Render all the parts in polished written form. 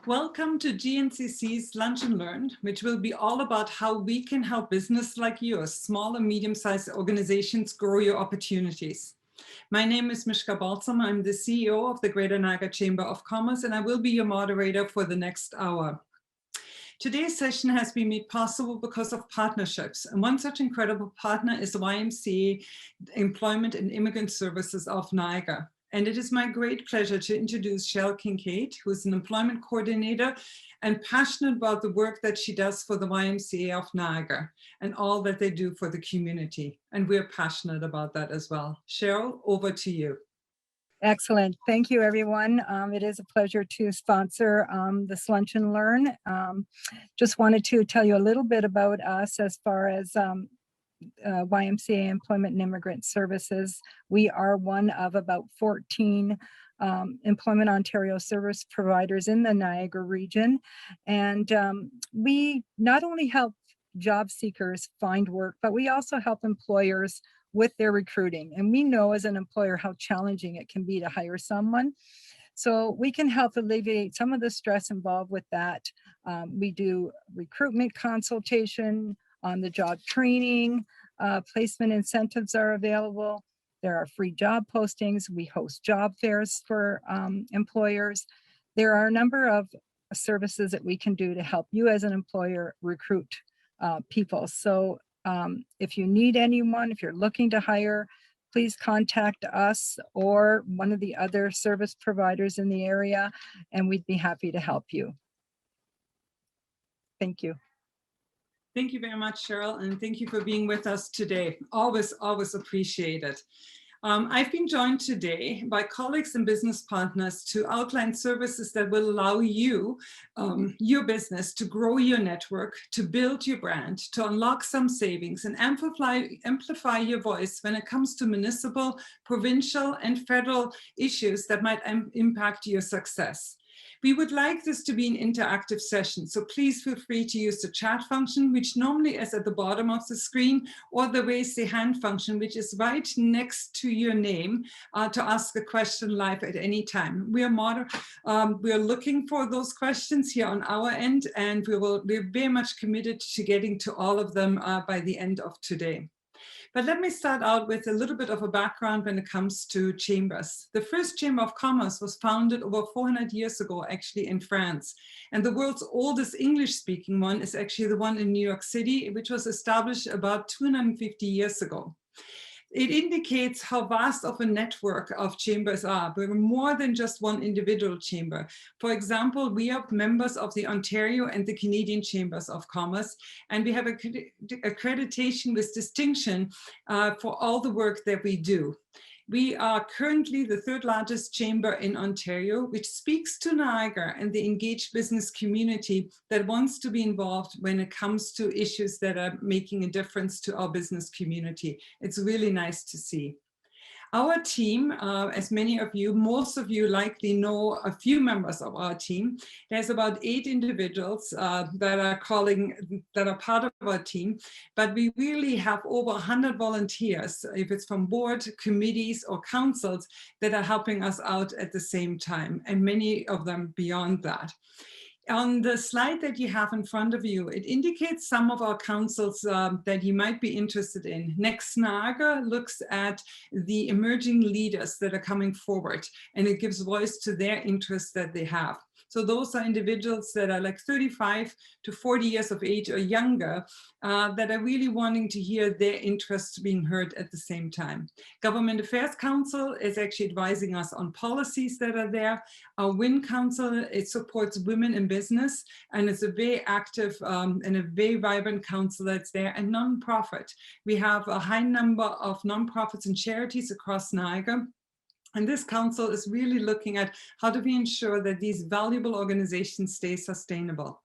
Welcome to Gncc's Lunch and Learn, which will be all about how we can help business like yours, small and medium-sized organizations, grow your opportunities. My name is Mishka Balsom. I'm the CEO of the Greater Niagara Chamber of Commerce, and I will be your moderator for the next hour. Today's session has been made possible because of partnerships. And one such incredible partner is the Ymca Employment and Immigrant Services of Niagara. And it is my great pleasure to introduce Cheryl Kincaid, who is an employment coordinator and passionate about the work that she does for the Ymca of Niagara and all that they do for the community. And we're passionate about that as well. Cheryl, over to you. Excellent. Thank you, everyone. It is a pleasure to sponsor this Lunch and Learn. Just wanted to tell you a little bit about us as far as YMCA Employment and Immigrant Services. We are one of about 14 Employment Ontario service providers in the Niagara region. And we not only help job seekers find work, but we also help employers with their recruiting. And we know as an employer how challenging it can be to hire someone. So we can help alleviate some of the stress involved with that. We do recruitment consultation, on the job training, placement incentives are available. There are free job postings. We host job fairs for employers. There are a number of services that we can do to help you as an employer recruit people. So if you need anyone, if you're looking to hire, please contact us or one of the other service providers in the area, and we'd be happy to help you. Thank you. Thank you very much, Cheryl, and thank you for being with us today. Always, always appreciate it. I've been joined today by colleagues and business partners to outline services that will allow you, your business, to grow your network, to build your brand, to unlock some savings, and amplify your voice when it comes to municipal, provincial, and federal issues that might impact your success. We would like this to be an interactive session, so please feel free to use the chat function, which normally is at the bottom of the screen, or the raise the hand function, which is right next to your name, to ask a question live at any time. We are looking for those questions here on our end, and we're very much committed to getting to all of them by the end of today. But let me start out with a little bit of a background when it comes to chambers. The first Chamber of Commerce was founded over 400 years ago, actually in France. And the world's oldest English-speaking one is actually the one in New York City, which was established about 250 years ago. It indicates how vast of a network of chambers are. We're more than just one individual chamber. For example, we are members of the Ontario and the Canadian Chambers of Commerce, and we have accreditation with distinction for all the work that we do. We are currently the third largest chamber in Ontario, which speaks to Niagara and the engaged business community that wants to be involved when it comes to issues that are making a difference to our business community. It's really nice to see. Our team, as many of you, most of you likely know a few members of our team. There's about 8 individuals that are part of our team, but we really have over 100 volunteers, if it's from board, committees, or councils that are helping us out at the same time, and many of them beyond that. On the slide that you have in front of you, it indicates some of our councils that you might be interested in. Next Niagara looks at the emerging leaders that are coming forward, and it gives voice to their interests that they have. So those are individuals that are like 35 to 40 years of age or younger that are really wanting to hear their interests being heard at the same time. Government Affairs Council is actually advising us on policies that are there. Our WIN Council, it supports women in business, and it's a very active and a very vibrant council that's there. And nonprofit, we have a high number of nonprofits and charities across Niagara. And this council is really looking at how do we ensure that these valuable organizations stay sustainable.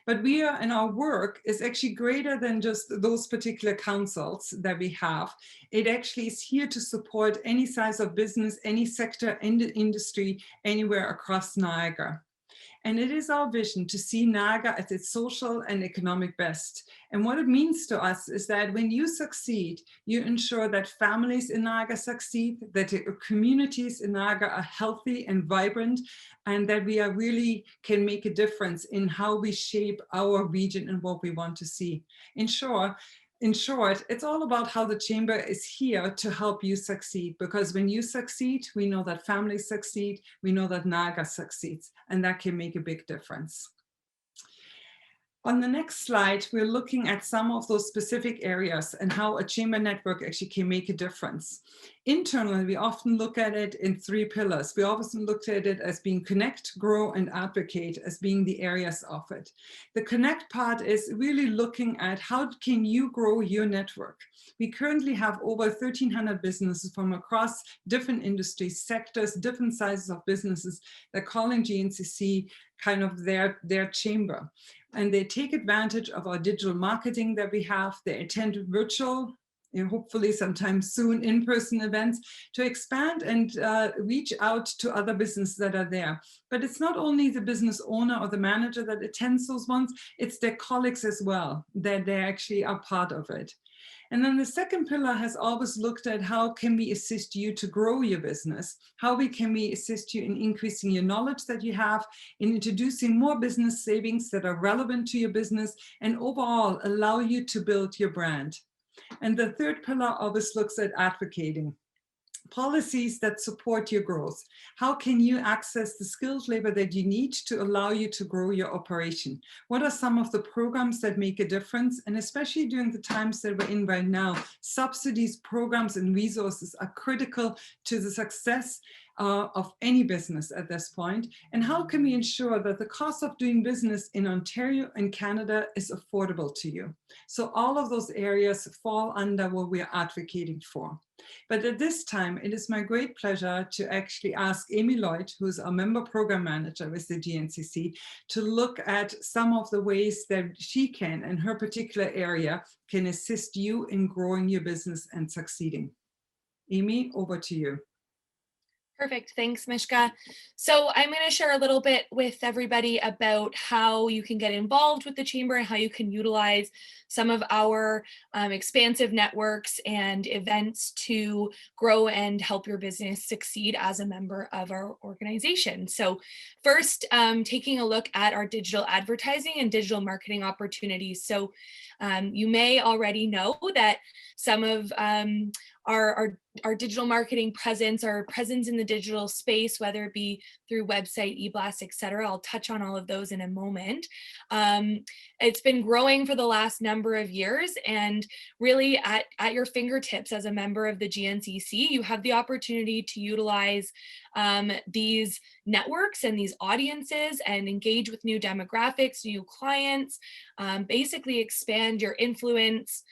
But we are, and our work is actually greater than just those particular councils that we have. It actually is here to support any size of business, any sector, industry, anywhere across Niagara. And it is our vision to see Niagara at its social and economic best. And what it means to us is that when you succeed, you ensure that families in Niagara succeed, that the communities in Niagara are healthy and vibrant, and that we are really can make a difference in how we shape our region and what we want to see. In short, it's all about how the Chamber is here to help you succeed, because when you succeed, we know that families succeed, we know that Niagara succeeds, and that can make a big difference. On the next slide, we're looking at some of those specific areas and how a chamber network actually can make a difference. Internally, we often look at it in 3 pillars. We often look at it as being connect, grow, and advocate as being the areas of it. The connect part is really looking at how can you grow your network. We currently have over 1,300 businesses from across different industries, sectors, different sizes of businesses that calling Gncc kind of their chamber. And they take advantage of our digital marketing that we have. They attend virtual, hopefully sometime soon, in-person events to expand and reach out to other businesses that are there. But it's not only the business owner or the manager that attends those ones, it's their colleagues as well, that they actually are part of it. And then the second pillar has always looked at how can we assist you to grow your business? How can we assist you in increasing your knowledge that you have, in introducing more business savings that are relevant to your business, and overall allow you to build your brand. And the third pillar always looks at advocating. Policies that support your growth. How can you access the skilled labor that you need to allow you to grow your operation? What are some of the programs that make a difference? And especially during the times that we're in right now, subsidies, programs, and resources are critical to the success of any business at this point. And how can we ensure that the cost of doing business in Ontario and Canada is affordable to you? So all of those areas fall under what we're advocating for. But at this time, it is my great pleasure to actually ask Amy Lloyd, who's our member program manager with the Gncc, to look at some of the ways that she can, in her particular area, can assist you in growing your business and succeeding. Amy, over to you. Perfect. Thanks, Mishka. So I'm going to share a little bit with everybody about how you can get involved with the Chamber and how you can utilize some of our expansive networks and events to grow and help your business succeed as a member of our organization. So first, taking a look at our digital advertising and digital marketing opportunities. So you may already know that some of our digital marketing presence, our presence in the digital space, whether it be through website, e-blast, et cetera. I'll touch on all of those in a moment. It's been growing for the last number of years, and really at your fingertips as a member of the GNCC, you have the opportunity to utilize these networks and these audiences and engage with new demographics, new clients, basically expand your influence,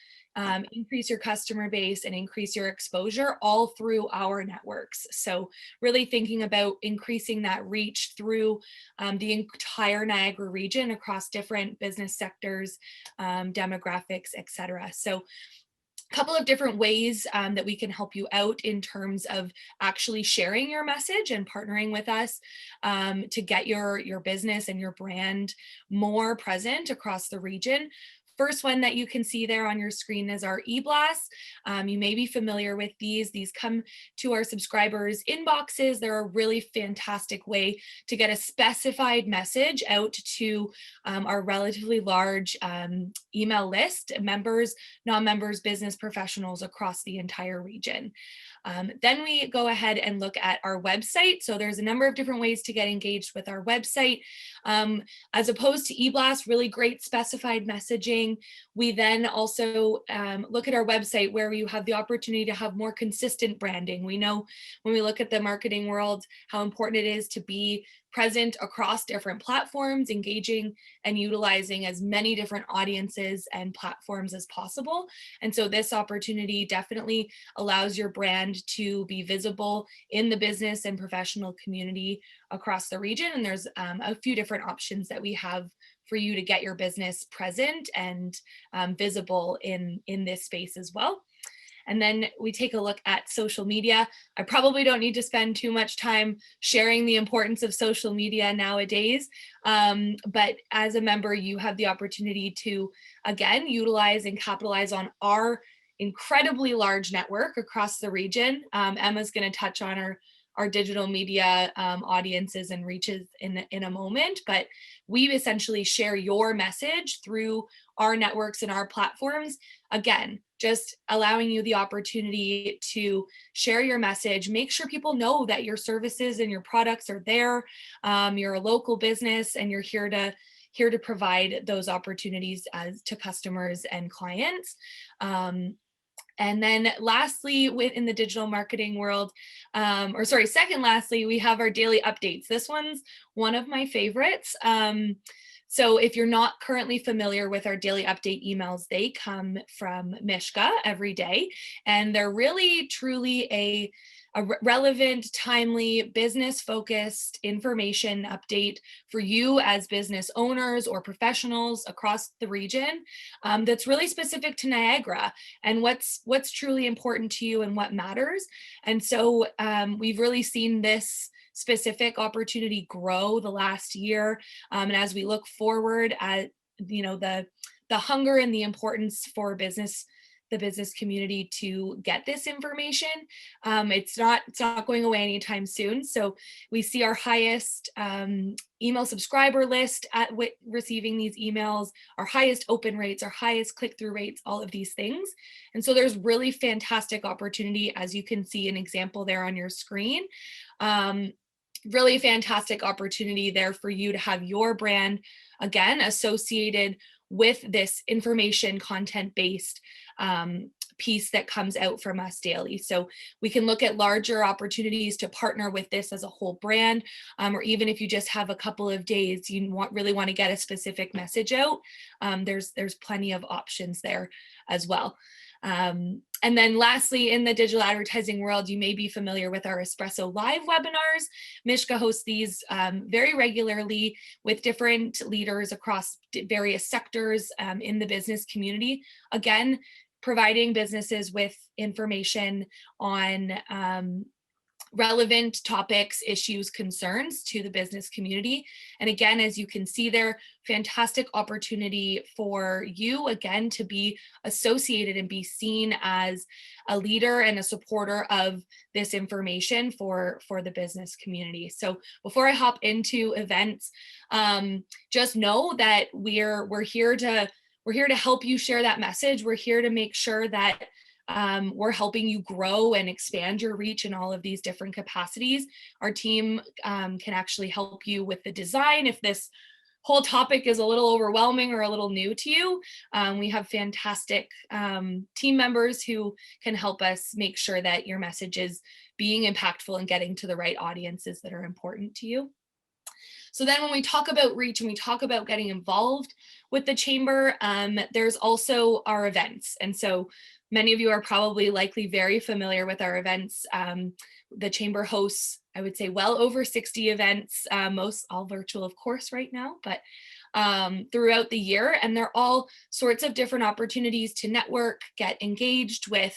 increase your customer base, and increase your exposure all through our networks. So really thinking about increasing that reach through the entire Niagara region across different business sectors, demographics, etc. So a couple of different ways that we can help you out in terms of actually sharing your message and partnering with us to get your business and your brand more present across the region. First one that you can see there on your screen is our e-blasts. You may be familiar with these. These come to our subscribers' inboxes. They're a really fantastic way to get a specified message out to our relatively large email list, members, non-members, business professionals across the entire region. Then we go ahead and look at our website. So there's a number of different ways to get engaged with our website. As opposed to e-blast, really great specified messaging. We then also look at our website where you have the opportunity to have more consistent branding. We know when we look at the marketing world, how important it is to be present across different platforms, engaging and utilizing as many different audiences and platforms as possible. And so this opportunity definitely allows your brand to be visible in the business and professional community across the region. And there's a few different options that we have for you to get your business present and visible in this space as well. And then we take a look at social media. I probably don't need to spend too much time sharing the importance of social media nowadays, but as a member, you have the opportunity to, again, utilize and capitalize on our incredibly large network across the region. Emma's going to touch on our digital media audiences and reaches in a moment, but we essentially share your message through our networks and our platforms. Again, just allowing you the opportunity to share your message, make sure people know that your services and your products are there. You're a local business and you're here to provide those opportunities to customers and clients. And then lastly, in the digital marketing world, second lastly, we have our daily updates. This one's one of my favorites. So if you're not currently familiar with our daily update emails, they come from Mishka every day, and they're really, truly a relevant, timely, business-focused information update for you as business owners or professionals across the region, that's really specific to Niagara and what's truly important to you and what matters. And so we've really seen this specific opportunity grow the last year. And as we look forward at, the hunger and the importance for the business community to get this information, it's not going away anytime soon. So we see our highest email subscriber list at receiving these emails, our highest open rates, our highest click-through rates, all of these things. And so there's really fantastic opportunity, as you can see an example there on your screen. Really fantastic opportunity there for you to have your brand, again, associated with this information content-based piece that comes out from us daily. So we can look at larger opportunities to partner with this as a whole brand, or even if you just have a couple of days, you really want to get a specific message out, there's plenty of options there as well. And then lastly, in the digital advertising world, you may be familiar with our Espresso live webinars. Mishka hosts these very regularly with different leaders across various sectors in the business community. Again, providing businesses with information on relevant topics, issues, concerns to the business community. And again, as you can see there, fantastic opportunity for you, again, to be associated and be seen as a leader and a supporter of this information for the business community. So before I hop into events, just know that we're here to help you share that message. We're here to make sure that we're helping you grow and expand your reach in all of these different capacities. Our team can actually help you with the design if this whole topic is a little overwhelming or a little new to you. We have fantastic team members who can help us make sure that your message is being impactful and getting to the right audiences that are important to you. So then when we talk about reach and we talk about getting involved with the Chamber, there's also our events. And so many of you are probably likely very familiar with our events. The Chamber hosts, I would say, well over 60 events, most all virtual, of course, right now, but throughout the year. And they're all sorts of different opportunities to network, get engaged with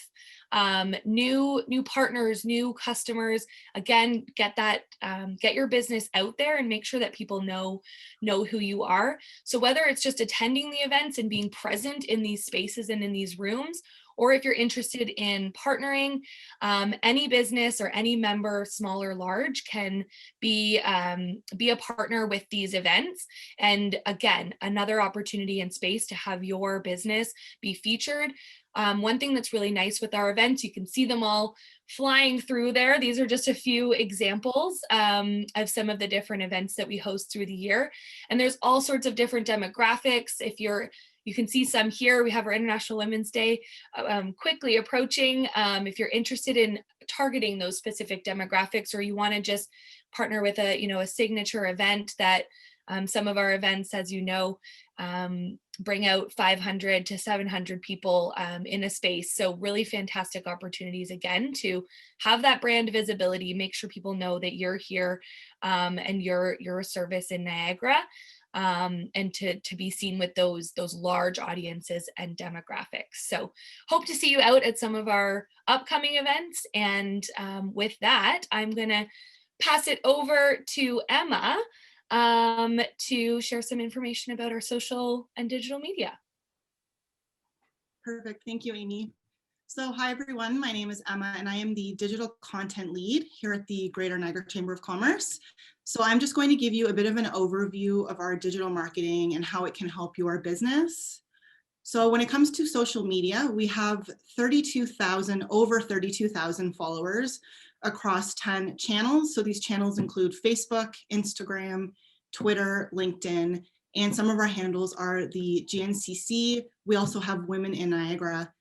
new partners, new customers. Again, get your business out there and make sure that people know who you are. So whether it's just attending the events and being present in these spaces and in these rooms, or if you're interested in partnering, any business or any member, small or large, can be a partner with these events. And again, another opportunity and space to have your business be featured. One thing that's really nice with our events, you can see them all flying through there. These are just a few examples of some of the different events that we host through the year. And there's all sorts of different demographics. You can see some here. We have our International Women's Day quickly approaching. If you're interested in targeting those specific demographics, or you want to just partner with a signature event that some of our events, as you know, bring out 500 to 700 people in a space. So really fantastic opportunities, again, to have that brand visibility, make sure people know that you're here and you're a service in Niagara. and to be seen with those large audiences and demographics. So hope to see you out at some of our upcoming events. And with that, I'm going to pass it over to Emma to share some information about our social and digital media. Perfect. Thank you, Amy. So hi, everyone. My name is Emma, and I am the digital content lead here at the Greater Niagara Chamber of Commerce. So I'm just going to give you a bit of an overview of our digital marketing and how it can help your business. So when it comes to social media, we have over 32,000 followers across 10 channels. So these channels include Facebook, Instagram, Twitter, LinkedIn, and some of our handles are the Gncc. We also have Women in Niagara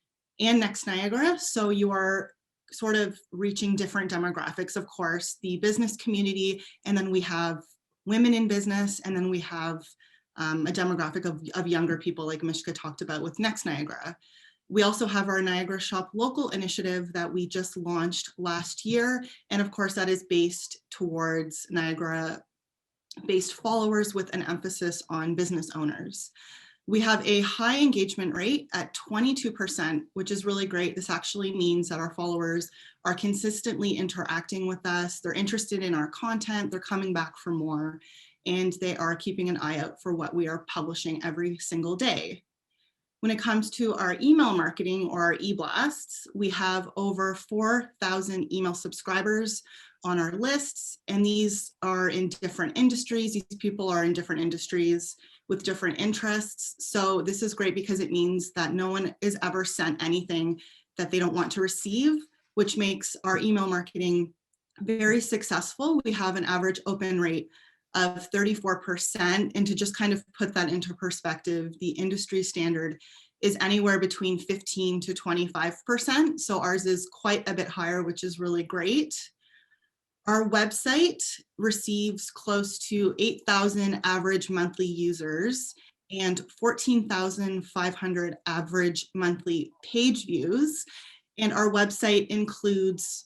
and Next Niagara. So you are sort of reaching different demographics, of course, the business community, and then we have women in business, and then we have a demographic of younger people like Mishka talked about with Next Niagara. We also have our Niagara Shop Local initiative that we just launched last year. And of course, that is based towards Niagara-based followers with an emphasis on business owners. We have a high engagement rate at 22%, which is really great. This actually means that our followers are consistently interacting with us. They're interested in our content. They're coming back for more, and they are keeping an eye out for what we are publishing every single day. When it comes to our email marketing or our e-blasts, we have over 4,000 email subscribers on our lists, and these are in different industries. These people are in different industries with different interests. So this is great because it means that no one is ever sent anything that they don't want to receive, which makes our email marketing very successful. We have an average open rate of 34%. And to just kind of put that into perspective, the industry standard is anywhere between 15 to 25%. So ours is quite a bit higher, which is really great. Our website receives close to 8,000 average monthly users and 14,500 average monthly page views. And our website includes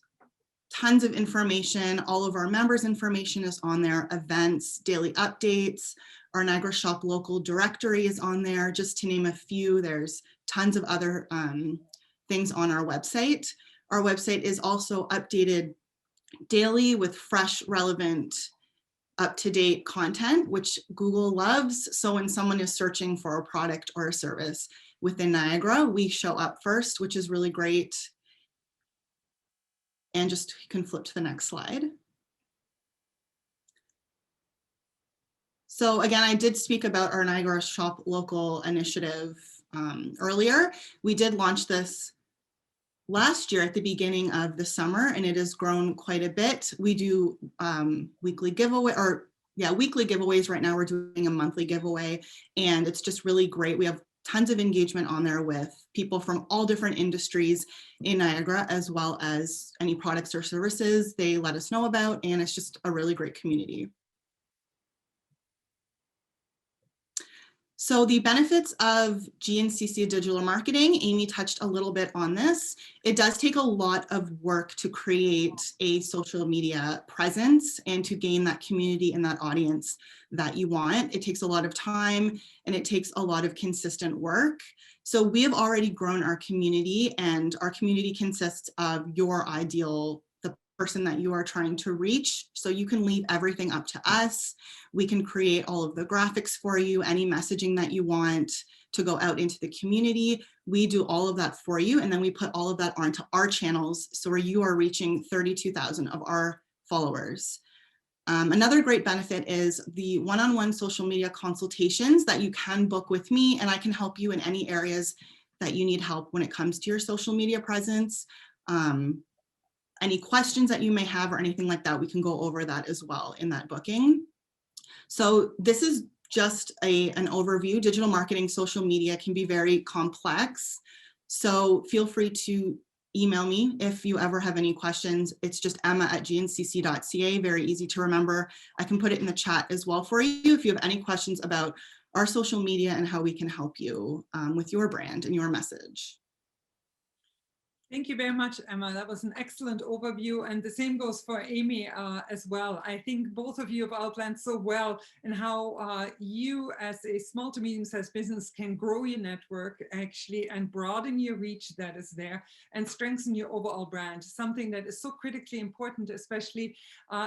tons of information. All of our members' information is on there, events, daily updates. Our Niagara Shop Local directory is on there, just to name a few. There's tons of other things on our website. Our website is also updated daily with fresh, relevant, up-to-date content, which Google loves. So when someone is searching for a product or a service within Niagara, we show up first, which is really great. And just you can flip to the next slide. So again, I did speak about our Niagara Shop Local initiative earlier. We did launch this last year at the beginning of the summer, and it has grown quite a bit. We do weekly giveaways. Right now we're doing a monthly giveaway, and it's just really great. We have tons of engagement on there with people from all different industries in Niagara, as well as any products or services they let us know about, and it's just a really great community. So the benefits of Gncc digital marketing, Amy touched a little bit on this. It does take a lot of work to create a social media presence and to gain that community and that audience that you want. It takes a lot of time and it takes a lot of consistent work. So we have already grown our community, and our community consists of your ideal, the person that you are trying to reach. So you can leave everything up to us. We can create all of the graphics for you, any messaging that you want to go out into the community. We do all of that for you, and then we put all of that onto our channels, so where you are reaching 32,000 of our followers. Another great benefit is the one-on-one social media consultations that you can book with me, and I can help you in any areas that you need help when it comes to your social media presence. Any questions that you may have or anything like that, we can go over that as well in that booking. So this is just an overview. Digital marketing, social media can be very complex. So feel free to email me if you ever have any questions. It's just emma@gncc.ca, very easy to remember. I can put it in the chat as well for you if you have any questions about our social media and how we can help you with your brand and your message. Thank you very much, Emma. That was an excellent overview, and the same goes for Amy as well. I think both of you have outlined so well in how you as a small to medium-sized business can grow your network actually and broaden your reach that is there and strengthen your overall brand, something that is so critically important, especially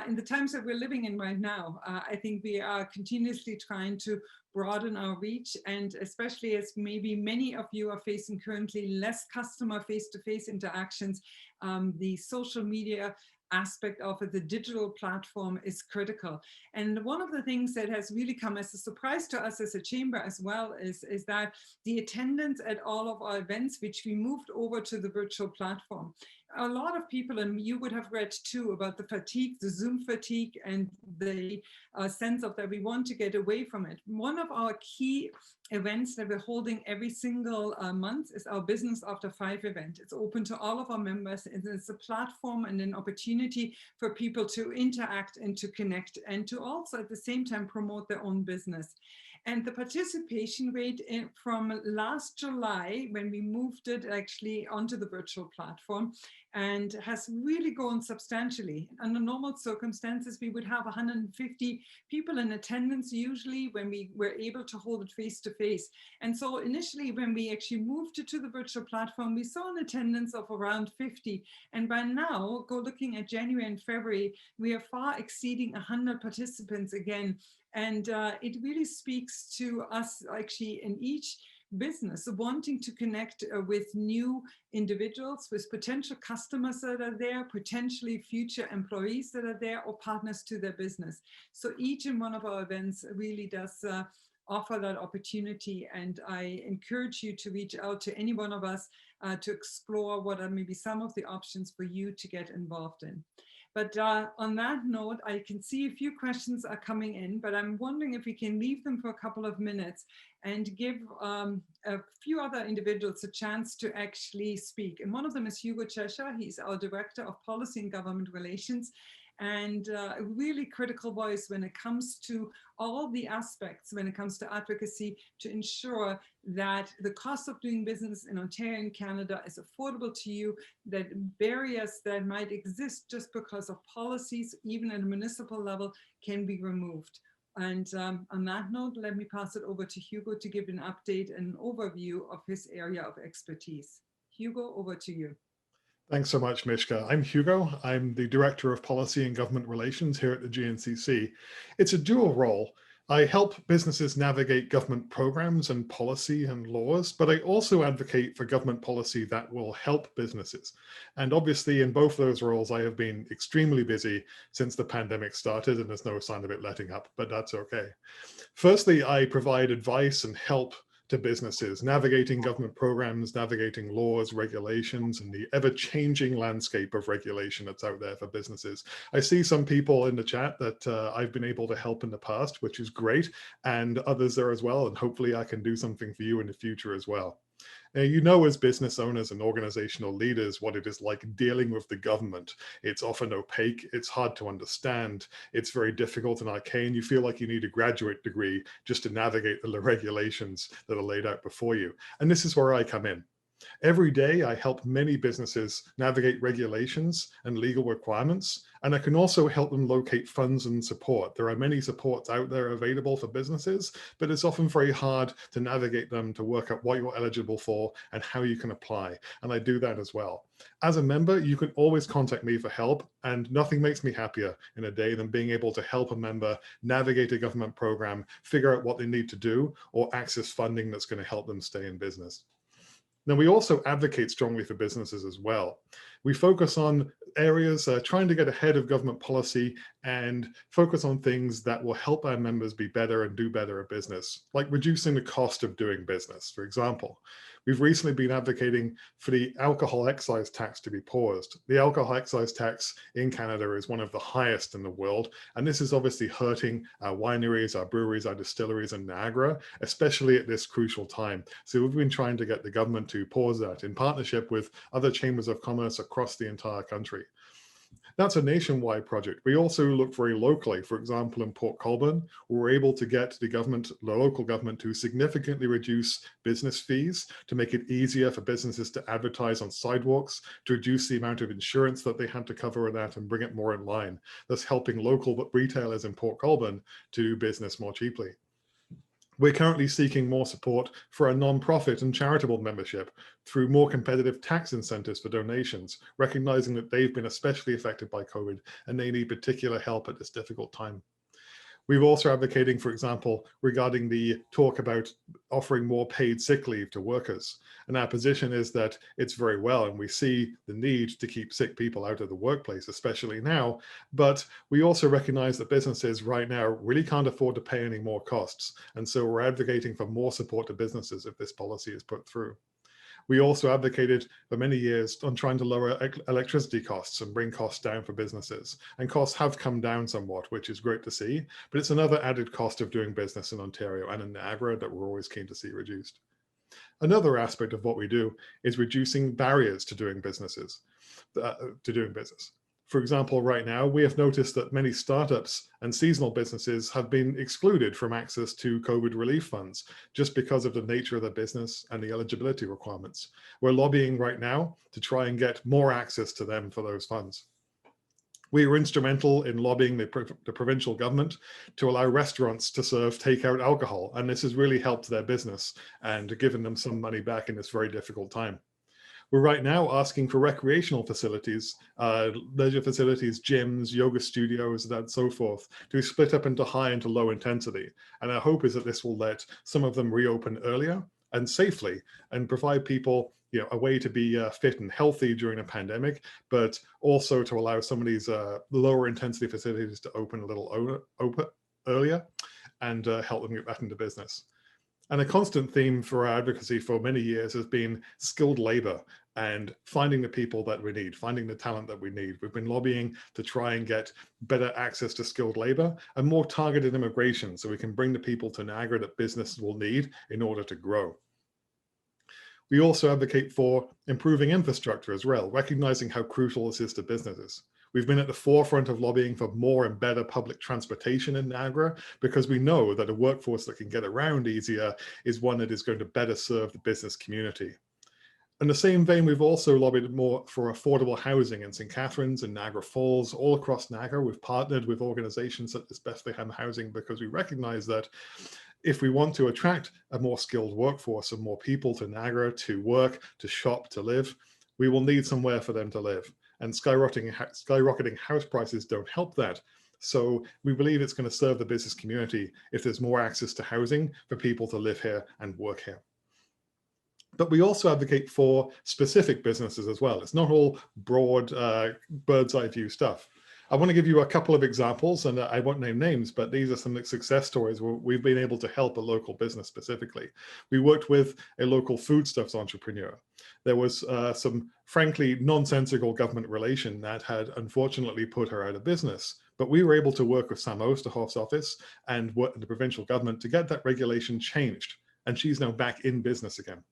in the times that we're living in right now. I think we are continuously trying to broaden our reach, and especially as maybe many of you are facing currently less customer face-to-face interactions, the social media aspect of it, the digital platform, is critical. And one of the things that has really come as a surprise to us as a chamber as well is that the attendance at all of our events, which we moved over to the virtual platform. A lot of people, and you would have read too, about the fatigue, the Zoom fatigue, and the sense of that we want to get away from it. One of our key events that we're holding every single month is our Business After 5 event. It's open to all of our members, and it's a platform and an opportunity for people to interact and to connect and to also at the same time promote their own business. And the participation rate from last July, when we moved it actually onto the virtual platform, and has really grown substantially. Under normal circumstances, we would have 150 people in attendance usually when we were able to hold it face-to-face. And so initially, when we actually moved it to the virtual platform, we saw an attendance of around 50. And by now, go looking at January and February, we are far exceeding 100 participants again. And it really speaks to us actually in each business wanting to connect with new individuals, with potential customers that are there, potentially future employees that are there, or partners to their business. So each and one of our events really does offer that opportunity, and I encourage you to reach out to any one of us to explore what are maybe some of the options for you to get involved in. But on that note, I can see a few questions are coming in, but I'm wondering if we can leave them for a couple of minutes and give a few other individuals a chance to actually speak. And one of them is Hugo Chesshire. He's our Director of Policy and Government Relations, and a really critical voice when it comes to all the aspects, when it comes to advocacy, to ensure that the cost of doing business in Ontario and Canada is affordable to you, that barriers that might exist just because of policies, even at a municipal level, can be removed. And on that note, let me pass it over to Hugo to give an update and overview of his area of expertise. Hugo, over to you. Thanks so much, Mishka. I'm Hugo. I'm the Director of Policy and Government Relations here at the Gncc. It's a dual role. I help businesses navigate government programs and policy and laws, but I also advocate for government policy that will help businesses. And obviously in both those roles, I have been extremely busy since the pandemic started, and there's no sign of it letting up, but that's okay. Firstly, I provide advice and help to businesses, navigating government programs, navigating laws, regulations, and the ever-changing landscape of regulation that's out there for businesses. I see some people in the chat that I've been able to help in the past, which is great, and others there as well, and hopefully I can do something for you in the future as well. Now, you know, as business owners and organizational leaders, what it is like dealing with the government. It's often opaque, it's hard to understand, it's very difficult and arcane. You feel like you need a graduate degree just to navigate the regulations that are laid out before you. And this is where I come in. Every day, I help many businesses navigate regulations and legal requirements, and I can also help them locate funds and support. There are many supports out there available for businesses, but it's often very hard to navigate them, to work out what you're eligible for and how you can apply, and I do that as well. As a member, you can always contact me for help, and nothing makes me happier in a day than being able to help a member navigate a government program, figure out what they need to do, or access funding that's going to help them stay in business. Now, we also advocate strongly for businesses as well. We focus on areas trying to get ahead of government policy and focus on things that will help our members be better and do better at business, like reducing the cost of doing business, for example. We've recently been advocating for the alcohol excise tax to be paused. The alcohol excise tax in Canada is one of the highest in the world, and this is obviously hurting our wineries, our breweries, our distilleries in Niagara, especially at this crucial time. So we've been trying to get the government to pause that in partnership with other chambers of commerce across the entire country. That's a nationwide project. We also look very locally. For example, in Port Colborne, we were able to get the local government to significantly reduce business fees to make it easier for businesses to advertise on sidewalks, to reduce the amount of insurance that they had to cover that and bring it more in line, thus helping local retailers in Port Colborne to do business more cheaply. We're currently seeking more support for a non-profit and charitable membership through more competitive tax incentives for donations, recognizing that they've been especially affected by COVID and they need particular help at this difficult time. We're also advocating, for example, regarding the talk about offering more paid sick leave to workers. And our position is that it's very well, and we see the need to keep sick people out of the workplace, especially now. But we also recognize that businesses right now really can't afford to pay any more costs. And so we're advocating for more support to businesses if this policy is put through. We also advocated for many years on trying to lower electricity costs and bring costs down for businesses. And costs have come down somewhat, which is great to see, but it's another added cost of doing business in Ontario and in Niagara that we're always keen to see reduced. Another aspect of what we do is reducing barriers to doing business. For example, right now, we have noticed that many startups and seasonal businesses have been excluded from access to COVID relief funds just because of the nature of their business and the eligibility requirements. We're lobbying right now to try and get more access to them for those funds. We were instrumental in lobbying the provincial government to allow restaurants to serve takeout alcohol, and this has really helped their business and given them some money back in this very difficult time. We're right now asking for recreational facilities, leisure facilities, gyms, yoga studios, and so forth, to be split up into high and low intensity. And our hope is that this will let some of them reopen earlier and safely and provide people a way to be fit and healthy during a pandemic, but also to allow some of these lower intensity facilities to open a little earlier and help them get back into business. And a constant theme for our advocacy for many years has been skilled labor and finding the people that we need, finding the talent that we need. We've been lobbying to try and get better access to skilled labor and more targeted immigration so we can bring the people to Niagara that business will need in order to grow. We also advocate for improving infrastructure as well, recognizing how crucial this is to businesses. We've been at the forefront of lobbying for more and better public transportation in Niagara because we know that a workforce that can get around easier is one that is going to better serve the business community. In the same vein, we've also lobbied more for affordable housing in St. Catharines and Niagara Falls, all across Niagara. We've partnered with organizations such as Bethlehem Housing because we recognize that if we want to attract a more skilled workforce and more people to Niagara to work, to shop, to live, we will need somewhere for them to live. And skyrocketing house prices don't help that. So we believe it's going to serve the business community if there's more access to housing for people to live here and work here. But we also advocate for specific businesses as well. It's not all broad bird's eye view stuff. I want to give you a couple of examples, and I won't name names, but these are some success stories where we've been able to help a local business specifically. We worked with a local foodstuffs entrepreneur. There was some frankly nonsensical government relation that had unfortunately put her out of business. But we were able to work with Sam Oosterhof's office and the provincial government to get that regulation changed. And she's now back in business again.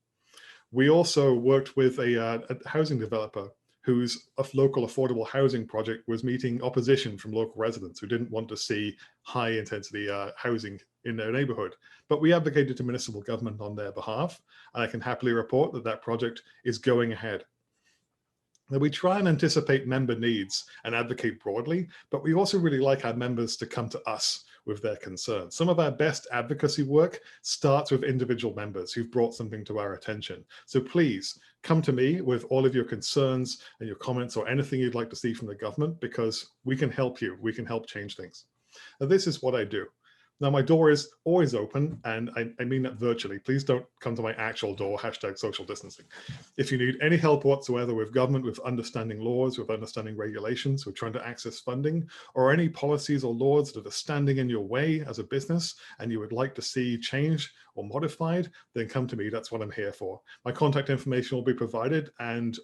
We also worked with a housing developer whose local affordable housing project was meeting opposition from local residents who didn't want to see high intensity housing in their neighborhood. But we advocated to municipal government on their behalf, and I can happily report that that project is going ahead. Now, we try and anticipate member needs and advocate broadly, but we also really like our members to come to us with their concerns. Some of our best advocacy work starts with individual members who've brought something to our attention. So please come to me with all of your concerns and your comments or anything you'd like to see from the government, because we can help you. We can help change things. Now, this is what I do. Now, my door is always open, and I mean that virtually. Please don't come to my actual door, #social distancing. If you need any help whatsoever with government, with understanding laws, with understanding regulations, with trying to access funding, or any policies or laws that are standing in your way as a business and you would like to see changed or modified, then come to me. That's what I'm here for. My contact information will be provided, and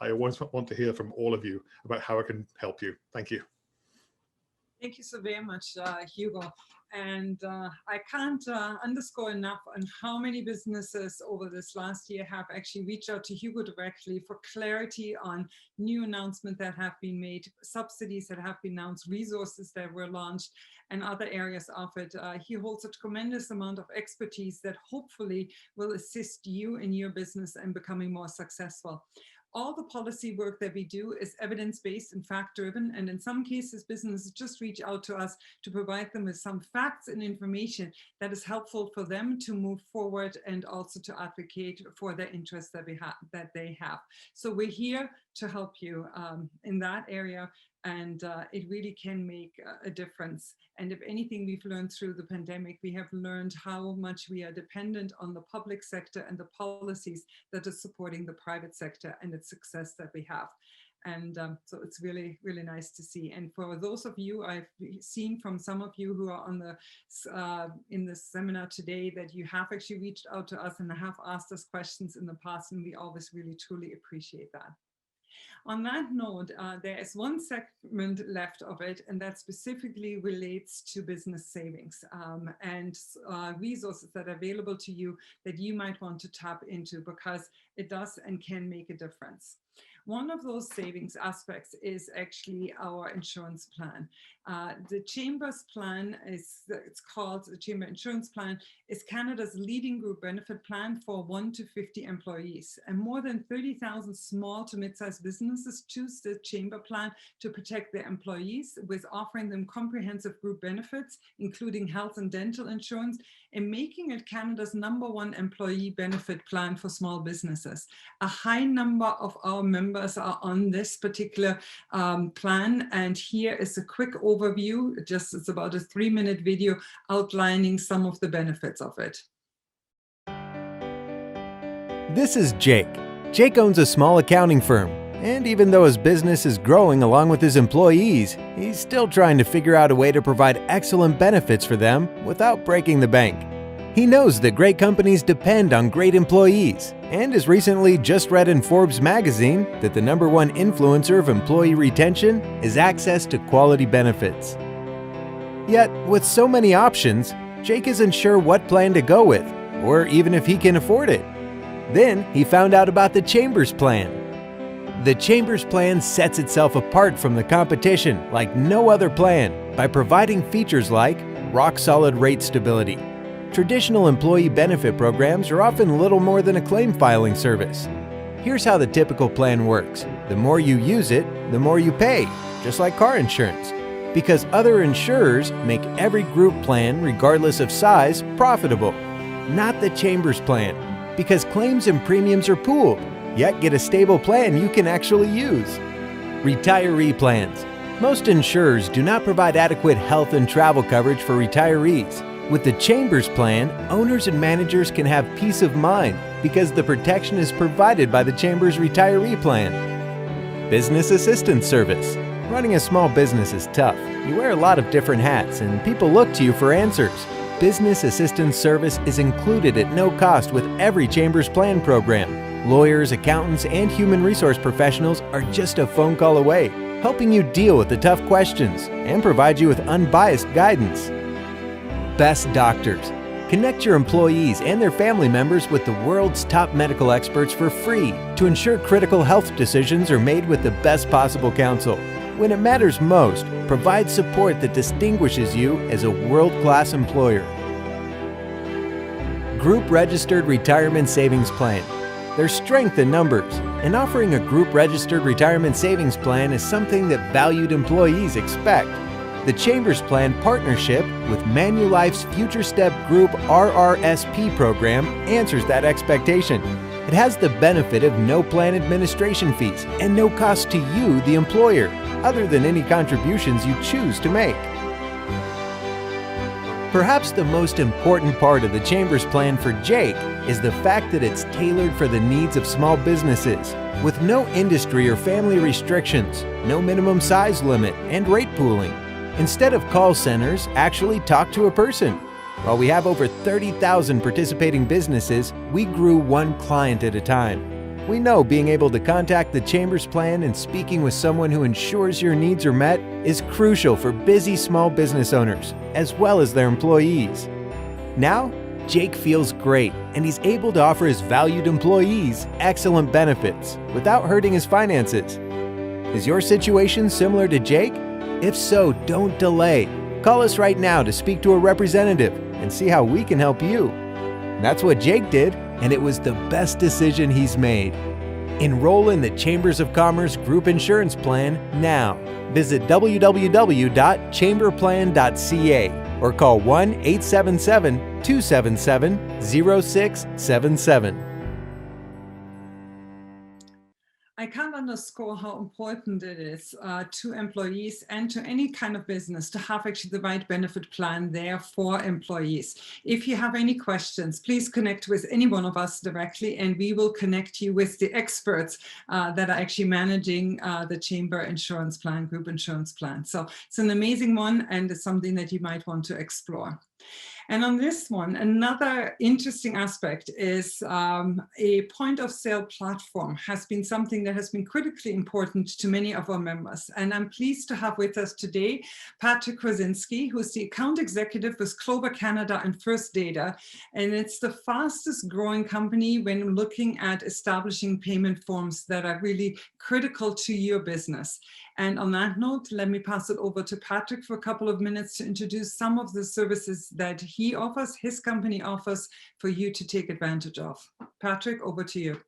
I always want to hear from all of you about how I can help you. Thank you. Thank you so very much, Hugo. And I can't underscore enough on how many businesses over this last year have actually reached out to Hugo directly for clarity on new announcements that have been made, subsidies that have been announced, resources that were launched, and other areas of it. He holds a tremendous amount of expertise that hopefully will assist you in your business and becoming more successful. All the policy work that we do is evidence-based and fact-driven, and in some cases, businesses just reach out to us to provide them with some facts and information that is helpful for them to move forward and also to advocate for the interests that they have. So we're here to help you in that area, and it really can make a difference. And if anything we've learned through the pandemic, we have learned how much we are dependent on the public sector and the policies that are supporting the private sector and its success that we have. And so it's really, really nice to see. And for those of you, I've seen from some of you who are on the in this seminar today that you have actually reached out to us and have asked us questions in the past, and we always really, truly appreciate that. On that note, there is one segment left of it, and that specifically relates to business savings and resources that are available to you that you might want to tap into, because it does and can make a difference. One of those savings aspects is actually our insurance plan. The Chamber's plan it's called the Chamber Insurance Plan, is Canada's leading group benefit plan for 1 to 50 employees. And more than 30,000 small to mid-sized businesses choose the Chamber plan to protect their employees with offering them comprehensive group benefits, including health and dental insurance, and making it Canada's #1 employee benefit plan for small businesses. A high number of our members are on this particular plan, and here is a quick overview. It's about a 3-minute video outlining some of the benefits of it. This is Jake. Jake owns a small accounting firm, and even though his business is growing along with his employees, he's still trying to figure out a way to provide excellent benefits for them without breaking the bank. He knows that great companies depend on great employees, and has recently just read in Forbes magazine that the #1 influencer of employee retention is access to quality benefits. Yet, with so many options, Jake isn't sure what plan to go with, or even if he can afford it. Then he found out about the Chamber's plan. The Chamber's plan sets itself apart from the competition like no other plan by providing features like rock-solid rate stability. Traditional employee benefit programs are often little more than a claim filing service. Here's how the typical plan works. The more you use it, the more you pay, just like car insurance. Because other insurers make every group plan, regardless of size, profitable. Not the Chamber's plan, because claims and premiums are pooled, yet get a stable plan you can actually use. Retiree plans. Most insurers do not provide adequate health and travel coverage for retirees. With the Chamber's plan, owners and managers can have peace of mind because the protection is provided by the Chamber's retiree plan. Business Assistance Service. Running a small business is tough. You wear a lot of different hats and people look to you for answers. Business Assistance Service is included at no cost with every Chamber's plan program. Lawyers, accountants, and human resource professionals are just a phone call away, helping you deal with the tough questions and provide you with unbiased guidance. Best Doctors. Connect your employees and their family members with the world's top medical experts for free to ensure critical health decisions are made with the best possible counsel. When it matters most, provide support that distinguishes you as a world-class employer. Group Registered Retirement Savings Plan. There's strength in numbers, and offering a group registered retirement savings plan is something that valued employees expect. The Chamber's plan partnership with Manulife's Future Step Group RRSP program answers that expectation. It has the benefit of no plan administration fees and no cost to you, the employer, other than any contributions you choose to make. Perhaps the most important part of the Chamber's plan for Jake is the fact that it's tailored for the needs of small businesses, with no industry or family restrictions, no minimum size limit, and rate pooling. Instead of call centers, actually talk to a person. While we have over 30,000 participating businesses, we grew one client at a time. We know being able to contact the Chamber's plan and speaking with someone who ensures your needs are met is crucial for busy small business owners, as well as their employees. Now, Jake feels great, and he's able to offer his valued employees excellent benefits without hurting his finances. Is your situation similar to Jake? If so, don't delay. Call us right now to speak to a representative and see how we can help you. That's what Jake did, and it was the best decision he's made. Enroll in the Chambers of Commerce Group Insurance Plan now. Visit www.chamberplan.ca or call 1-877-277-0677. I can't underscore how important it is to employees and to any kind of business to have actually the right benefit plan there for employees. If you have any questions, please connect with any one of us directly, and we will connect you with the experts that are actually managing the Chamber Insurance Plan, Group Insurance Plan. So it's an amazing one, and it's something that you might want to explore. And on this one, another interesting aspect is a point of sale platform has been something that has been critically important to many of our members. And I'm pleased to have with us today Patrick Horsynski, who's the account executive with Clover Canada and First Data. And it's the fastest growing company when looking at establishing payment forms that are really critical to your business. And on that note, let me pass it over to Patrick for a couple of minutes to introduce some of the services that he offers, his company offers, for you to take advantage of. Patrick, over to you.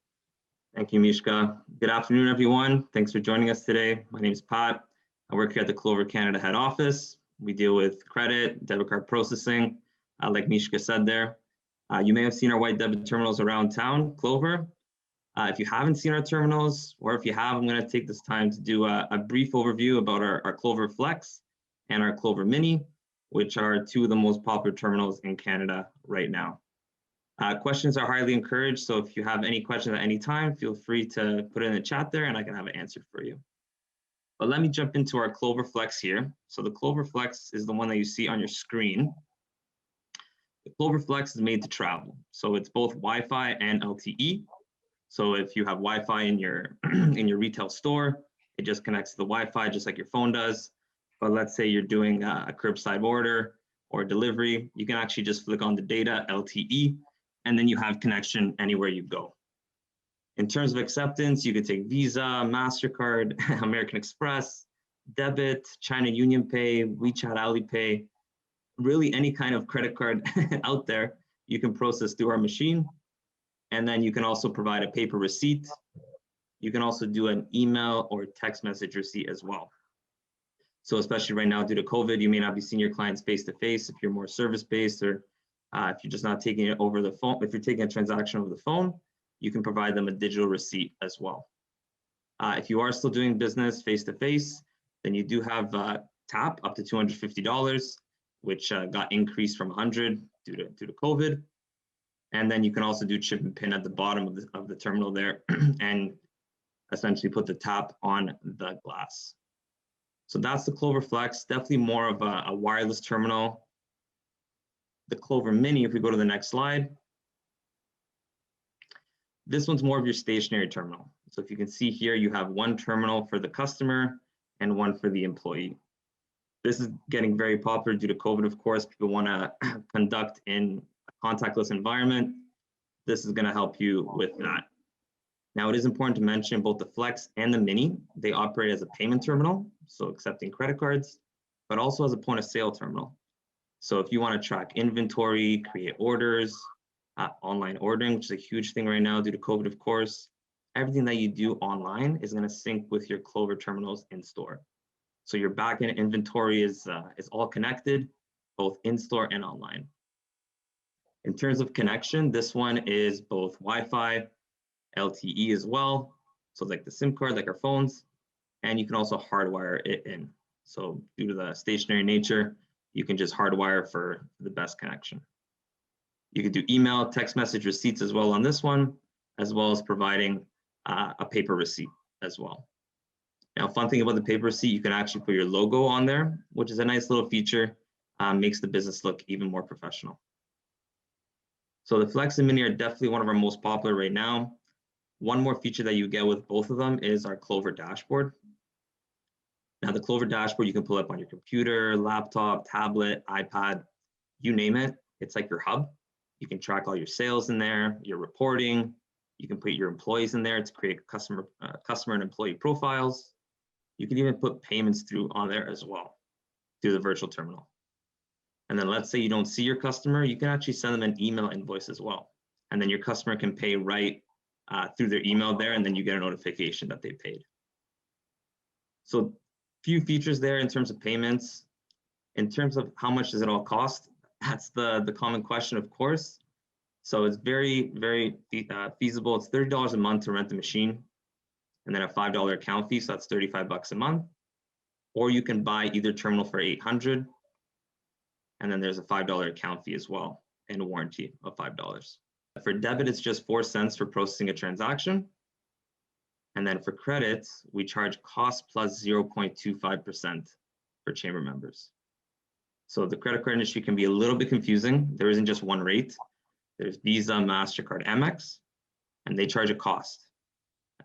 Thank you, Mishka. Good afternoon, everyone. Thanks for joining us today. My name is Pat. I work here at the Clover Canada head office. We deal with credit, debit card processing, like Mishka said there. You may have seen our white debit terminals around town, Clover. If you haven't seen our terminals, or if you have, I'm going to take this time to do a brief overview about our Cloverflex and our Clover Mini, which are two of the most popular terminals in Canada right now. Questions are highly encouraged, so if you have any questions at any time, feel free to put it in the chat there and I can have it answered for you. But let me jump into our Cloverflex here. So the Cloverflex is the one that you see on your screen. The Cloverflex is made to travel, so it's both Wi-Fi and LTE. So if you have Wi-Fi in your retail store, it just connects to the Wi-Fi just like your phone does. But let's say you're doing a curbside order or delivery, you can actually just flick on the data, LTE, and then you have connection anywhere you go. In terms of acceptance, you could take Visa, MasterCard, American Express, debit, China Union Pay, WeChat Alipay, really any kind of credit card out there, you can process through our machine. And then you can also provide a paper receipt. You can also do an email or text message receipt as well. So especially right now due to COVID, you may not be seeing your clients face-to-face if you're more service-based, or if you're just not taking it over the phone. If you're taking a transaction over the phone, you can provide them a digital receipt as well. If you are still doing business face-to-face, then you do have TAP up to $250, which got increased from 100 due to COVID. And then you can also do chip and pin at the bottom of the terminal there and essentially put the tap on the glass. So that's the Cloverflex, definitely more of a wireless terminal. The Clover Mini, if we go to the next slide, this one's more of your stationary terminal. So if you can see here, you have one terminal for the customer and one for the employee. This is getting very popular due to COVID, of course. People want to conduct in contactless environment. This is going to help you with that. Now, it is important to mention both the Flex and the Mini, they operate as a payment terminal, so accepting credit cards, but also as a point of sale terminal. So if you want to track inventory, create orders, online ordering, which is a huge thing right now due to COVID, of course, everything that you do online is going to sync with your Clover terminals in store. So your backend inventory is all connected, both in store and online. In terms of connection, this one is both Wi-Fi, LTE as well. So like the SIM card, like our phones, and you can also hardwire it in. So due to the stationary nature, you can just hardwire for the best connection. You can do email, text message receipts as well on this one, as well as providing a paper receipt as well. Now, fun thing about the paper receipt, you can actually put your logo on there, which is a nice little feature, makes the business look even more professional. So the Flex and Mini are definitely one of our most popular right now. One more feature that you get with both of them is our Clover Dashboard. Now the Clover Dashboard you can pull up on your computer, laptop, tablet, iPad, you name it. It's like your hub. You can track all your sales in there, your reporting. You can put your employees in there to create customer and employee profiles. You can even put payments through on there as well through the virtual terminal. And then let's say you don't see your customer, you can actually send them an email invoice as well. And then your customer can pay right through their email there, and then you get a notification that they paid. So few features there in terms of payments. In terms of how much does it all cost? That's the common question, of course. So it's very, very feasible. It's $30 a month to rent the machine, and then a $5 account fee, so that's $35 a month. Or you can buy either terminal for $800, and then there's a $5 account fee as well, and a warranty of $5. For debit, it's just 4 cents for processing a transaction. And then for credit, we charge cost plus 0.25% for chamber members. So the credit card industry can be a little bit confusing. There isn't just one rate. There's Visa, MasterCard, Amex, and they charge a cost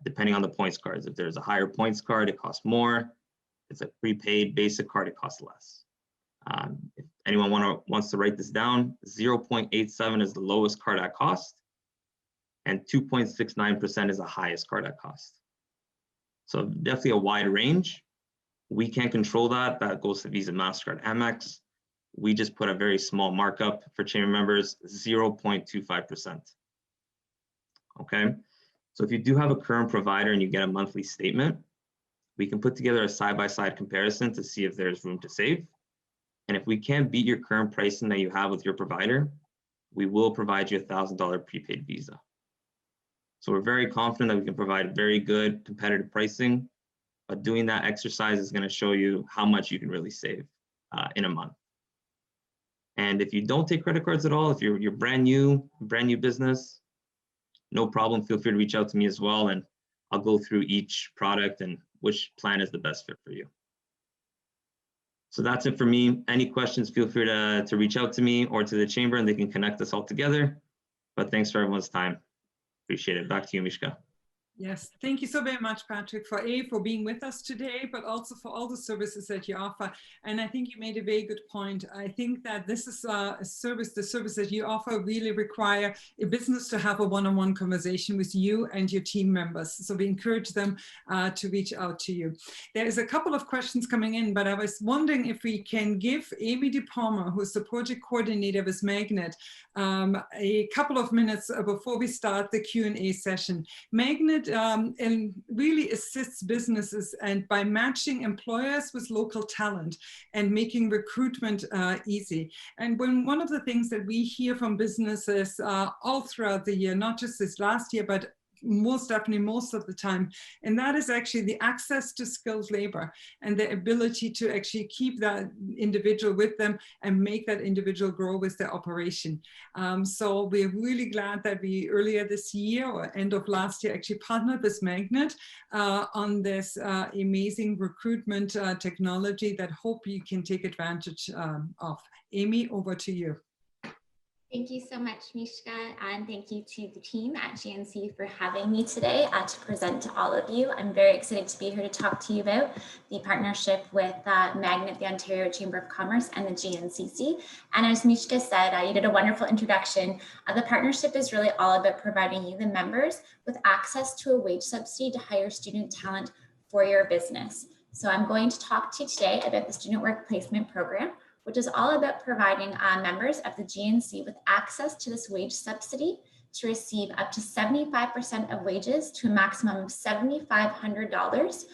depending on the points cards. If there's a higher points card, it costs more. If it's a prepaid basic card, it costs less. If anyone wants to write this down, 0.87 is the lowest card at cost, and 2.69% is the highest card at cost. So definitely a wide range. We can't control that. That goes to Visa, MasterCard, Amex. We just put a very small markup for chamber members, 0.25%. Okay, so if you do have a current provider and you get a monthly statement, we can put together a side-by-side comparison to see if there's room to save. And if we can't beat your current pricing that you have with your provider, we will provide you a $1,000 prepaid Visa. So we're very confident that we can provide very good competitive pricing, but doing that exercise is going to show you how much you can really save in a month. And if you don't take credit cards at all, if you're brand new business, no problem. Feel free to reach out to me as well, and I'll go through each product and which plan is the best fit for you. So that's it for me. Any questions, feel free to reach out to me or to the chamber, and they can connect us all together. But thanks for everyone's time. Appreciate it. Back to you, Mishka. Yes, thank you so very much, Patrick, for being with us today, but also for all the services that you offer. And I think you made a very good point. I think that this is the service that you offer really require a business to have a one-on-one conversation with you and your team members. So we encourage them to reach out to you. There is a couple of questions coming in, but I was wondering if we can give Amy Palma, who's the project coordinator with Magnet, a couple of minutes before we start the Q&A session. Magnet and really assists businesses and by matching employers with local talent and making recruitment easy. And when one of the things that we hear from businesses all throughout the year, not just this last year, but most definitely most of the time, and that is actually the access to skilled labor and the ability to actually keep that individual with them and make that individual grow with their operation. So we're really glad that we earlier this year or end of last year actually partnered with Magnet on this amazing recruitment technology that hope you can take advantage of. Amy, over to you. Thank you so much, Mishka, and thank you to the team at GNC for having me today to present to all of you. I'm very excited to be here to talk to you about the partnership with Magnet, the Ontario Chamber of Commerce, and the GNCC. And as Mishka said, you did a wonderful introduction. The partnership is really all about providing you, the members, with access to a wage subsidy to hire student talent for your business. So I'm going to talk to you today about the Student Work Placement Program, which is all about providing members of the GNC with access to this wage subsidy to receive up to 75% of wages to a maximum of $7,500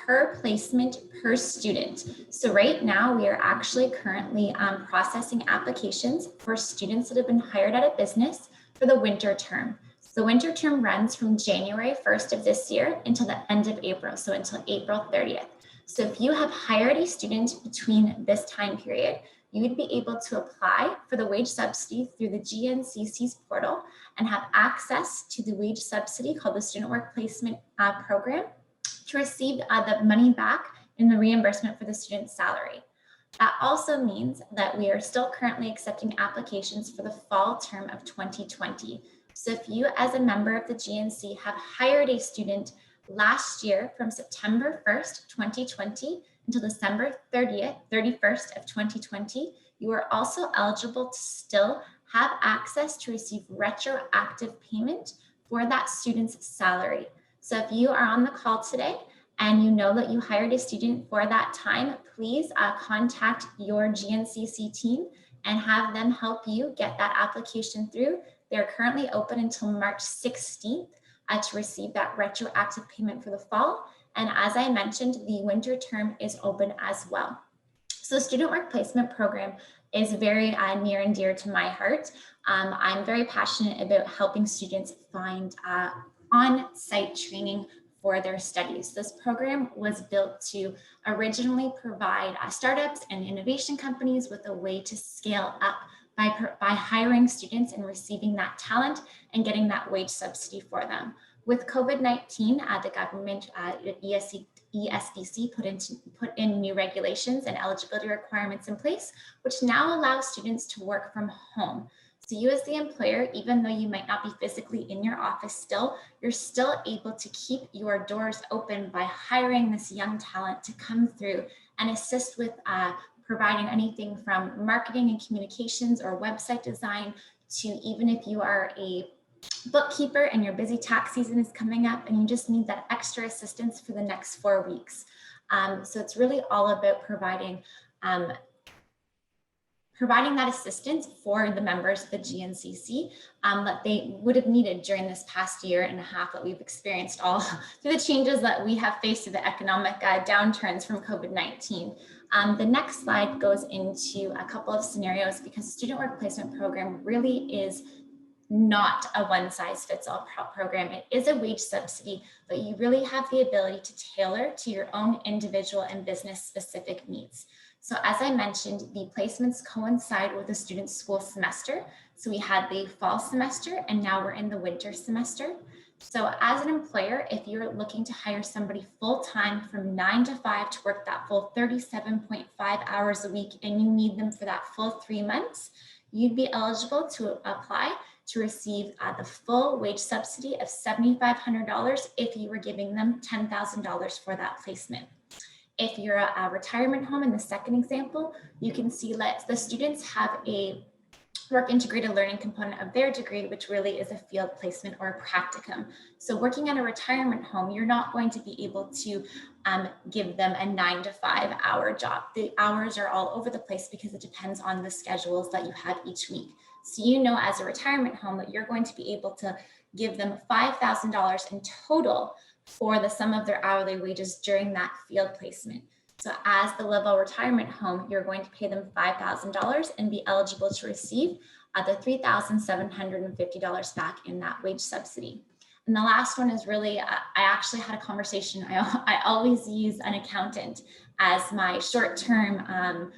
per placement per student. So right now we are actually currently processing applications for students that have been hired at a business for the winter term. So the winter term runs from January 1st of this year until the end of April, so until April 30th. So if you have hired a student between this time period, you would be able to apply for the wage subsidy through the GNCC's portal and have access to the wage subsidy called the Student Work Placement Program to receive the money back in the reimbursement for the student's salary. That also means that we are still currently accepting applications for the fall term of 2020. So if you as a member of the GNC have hired a student last year from September 1st, 2020 until December 31st of 2020, you are also eligible to still have access to receive retroactive payment for that student's salary. So if you are on the call today and you know that you hired a student for that time, please contact your GNCC team and have them help you get that application through. They're currently open until March 16th to receive that retroactive payment for the fall. And as I mentioned, the winter term is open as well. So the Student Work Placement Program is very near and dear to my heart. I'm very passionate about helping students find on-site training for their studies. This program was built to originally provide startups and innovation companies with a way to scale up by hiring students and receiving that talent and getting that wage subsidy for them. With COVID-19, the government, ESDC put in new regulations and eligibility requirements in place, which now allow students to work from home. So you as the employer, even though you might not be physically in your office still, you're still able to keep your doors open by hiring this young talent to come through and assist with providing anything from marketing and communications or website design to even if you are a bookkeeper and your busy tax season is coming up and you just need that extra assistance for the next 4 weeks. So it's really all about providing that assistance for the members of the GNCC that they would have needed during this past year and a half that we've experienced all through the changes that we have faced through the economic downturns from COVID-19. The next slide goes into a couple of scenarios because the Student Work Placement Program really is not a one-size-fits-all program. It is a wage subsidy, but you really have the ability to tailor to your own individual and business-specific needs. So as I mentioned, the placements coincide with the student's school semester. So we had the fall semester and now we're in the winter semester. So as an employer, if you're looking to hire somebody full-time from 9 to 5 to work that full 37.5 hours a week and you need them for that full 3 months, you'd be eligible to apply to receive the full wage subsidy of $7,500 if you were giving them $10,000 for that placement. If you're a retirement home in the second example, you can see that the students have a work integrated learning component of their degree, which really is a field placement or a practicum. So working at a retirement home, you're not going to be able to give them a 9 to 5 hour job. The hours are all over the place because it depends on the schedules that you have each week. So you know as a retirement home that you're going to be able to give them $5,000 in total for the sum of their hourly wages during that field placement. So as the level retirement home, you're going to pay them $5,000 and be eligible to receive the $3,750 back in that wage subsidy. And the last one is really, I actually had a conversation. I always use an accountant as my short-term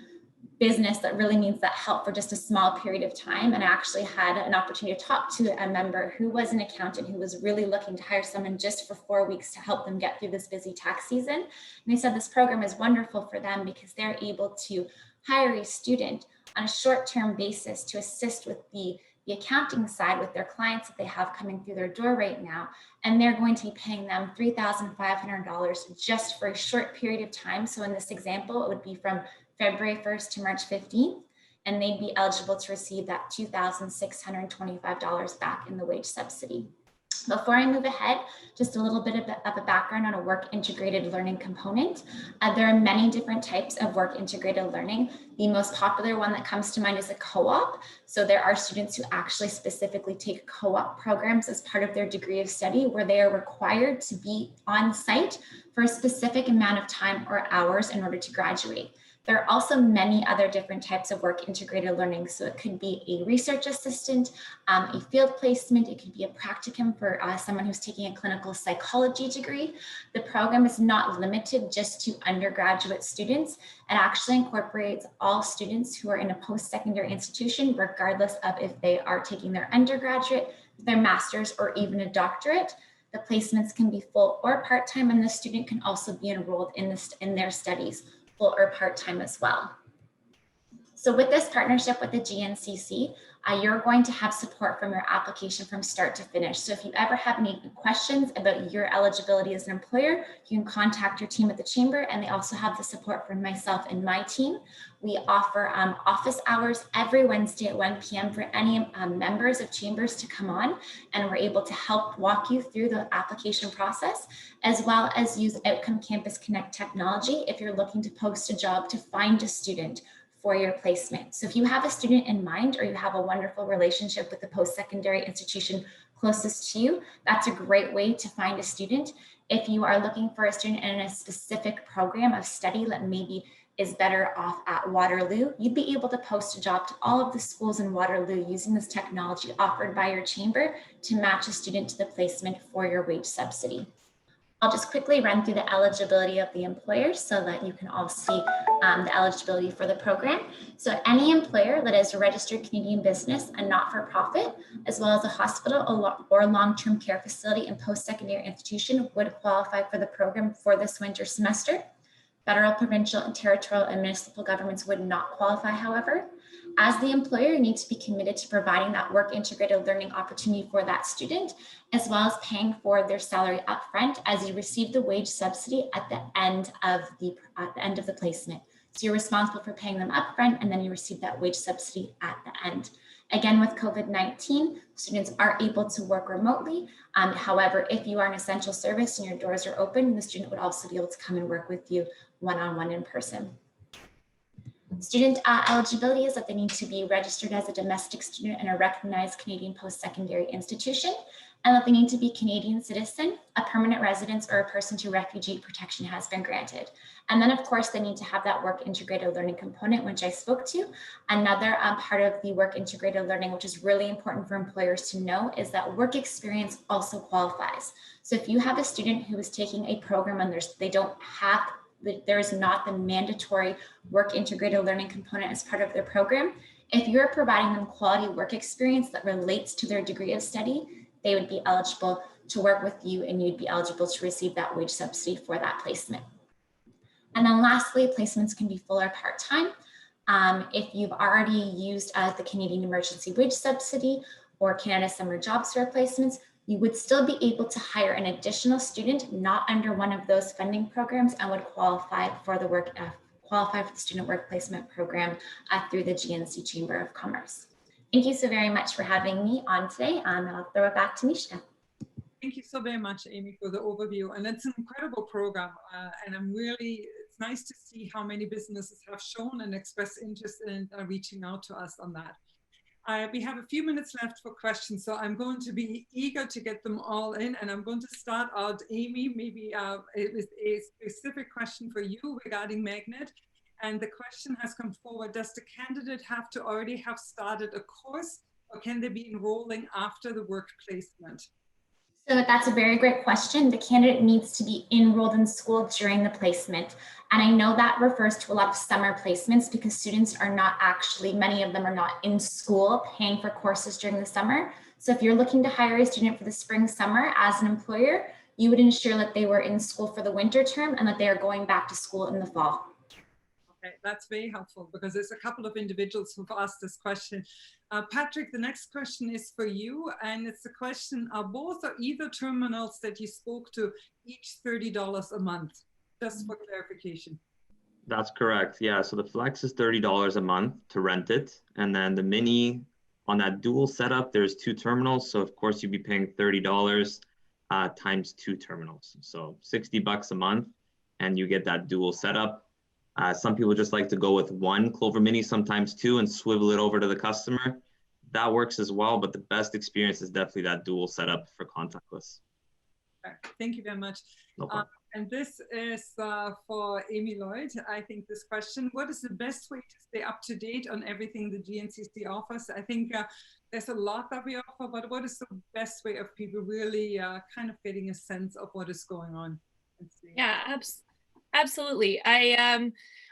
business that really needs that help for just a small period of time. And I actually had an opportunity to talk to a member who was an accountant who was really looking to hire someone just for 4 weeks to help them get through this busy tax season. And they said this program is wonderful for them because they're able to hire a student on a short-term basis to assist with the accounting side with their clients that they have coming through their door right now. And they're going to be paying them $3,500 just for a short period of time. So in this example, it would be from February 1st to March 15th, and they'd be eligible to receive that $2,625 back in the wage subsidy. Before I move ahead, just a little bit of a background on a work integrated learning component. There are many different types of work integrated learning. The most popular one that comes to mind is a co-op. So there are students who actually specifically take co-op programs as part of their degree of study where they are required to be on site for a specific amount of time or hours in order to graduate. There are also many other different types of work integrated learning. So it could be a research assistant, a field placement, it could be a practicum for someone who's taking a clinical psychology degree. The program is not limited just to undergraduate students. It actually incorporates all students who are in a post-secondary institution, regardless of if they are taking their undergraduate, their master's, or even a doctorate. The placements can be full or part-time, and the student can also be enrolled in their studies, full or part-time as well. So with this partnership with the GNCC, you're going to have support from your application from start to finish. So if you ever have any questions about your eligibility as an employer, you can contact your team at the Chamber, and they also have the support from myself and my team. We offer office hours every Wednesday at 1 p.m. for any members of Chambers to come on, and we're able to help walk you through the application process, as well as use Outcome Campus Connect technology if you're looking to post a job to find a student for your placement. So if you have a student in mind, or you have a wonderful relationship with the post-secondary institution closest to you, that's a great way to find a student. If you are looking for a student in a specific program of study that maybe is better off at Waterloo, you'd be able to post a job to all of the schools in Waterloo using this technology offered by your chamber to match a student to the placement for your wage subsidy. I'll just quickly run through the eligibility of the employers so that you can all see the eligibility for the program. So any employer that is a registered Canadian business and not-for-profit, as well as a hospital or long-term care facility and post-secondary institution would qualify for the program for this winter semester. Federal, provincial, and territorial and municipal governments would not qualify, however. As the employer, you need to be committed to providing that work integrated learning opportunity for that student, as well as paying for their salary upfront as you receive the wage subsidy at the end of the placement. So you're responsible for paying them upfront, and then you receive that wage subsidy at the end. Again, with COVID-19, students are able to work remotely. However, if you are an essential service and your doors are open, the student would also be able to come and work with you one-on-one in person. Student eligibility is that they need to be registered as a domestic student in a recognized Canadian post-secondary institution, and that they need to be Canadian citizen, a permanent resident, or a person to refugee protection has been granted. And then of course, they need to have that work integrated learning component, which I spoke to. Another part of the work integrated learning, which is really important for employers to know, is that work experience also qualifies. So if you have a student who is taking a program and there is not the mandatory work integrated learning component as part of their program, if you're providing them quality work experience that relates to their degree of study, they would be eligible to work with you, and you'd be eligible to receive that wage subsidy for that placement. And then lastly, placements can be full or part-time. If you've already used the Canadian Emergency Wage Subsidy or Canada Summer Jobs Fair placements, you would still be able to hire an additional student not under one of those funding programs and would qualify for the student work placement program through the GNC Chamber of Commerce. Thank you so very much for having me on today. I'll throw it back to Mishka. Thank you so very much, Amy, for the overview. And it's an incredible program. And it's nice to see how many businesses have shown and expressed interest in reaching out to us on that. We have a few minutes left for questions, so I'm going to be eager to get them all in, and I'm going to start out, Amy, maybe with a specific question for you regarding Magnet. And the question has come forward: does the candidate have to already have started a course, or can they be enrolling after the work placement? So that's a very great question. The candidate needs to be enrolled in school during the placement. And I know that refers to a lot of summer placements because students are not actually, many of them are not in school paying for courses during the summer. So if you're looking to hire a student for the spring, summer as an employer, you would ensure that they were in school for the winter term and that they are going back to school in the fall. Okay, that's very helpful because there's a couple of individuals who've asked this question. Patrick, the next question is for you, and it's a question: are both or either terminals that you spoke to each $30 a month? Just for clarification. That's correct. Yeah. So the Flex is $30 a month to rent it, and then the Mini, on that dual setup, there's 2 terminals. So of course you'd be paying $30 times 2 terminals. So $60 a month, and you get that dual setup. Some people just like to go with 1 Clover Mini, sometimes 2, and swivel it over to the customer. That works as well, but the best experience is definitely that dual setup for contactless. Okay. Thank you very much. No problem. And this is for Amy Lloyd. I think this question: what is the best way to stay up to date on everything the GNCC offers? I think there's a lot that we offer, but what is the best way of people really kind of getting a sense of what is going on? Yeah, absolutely.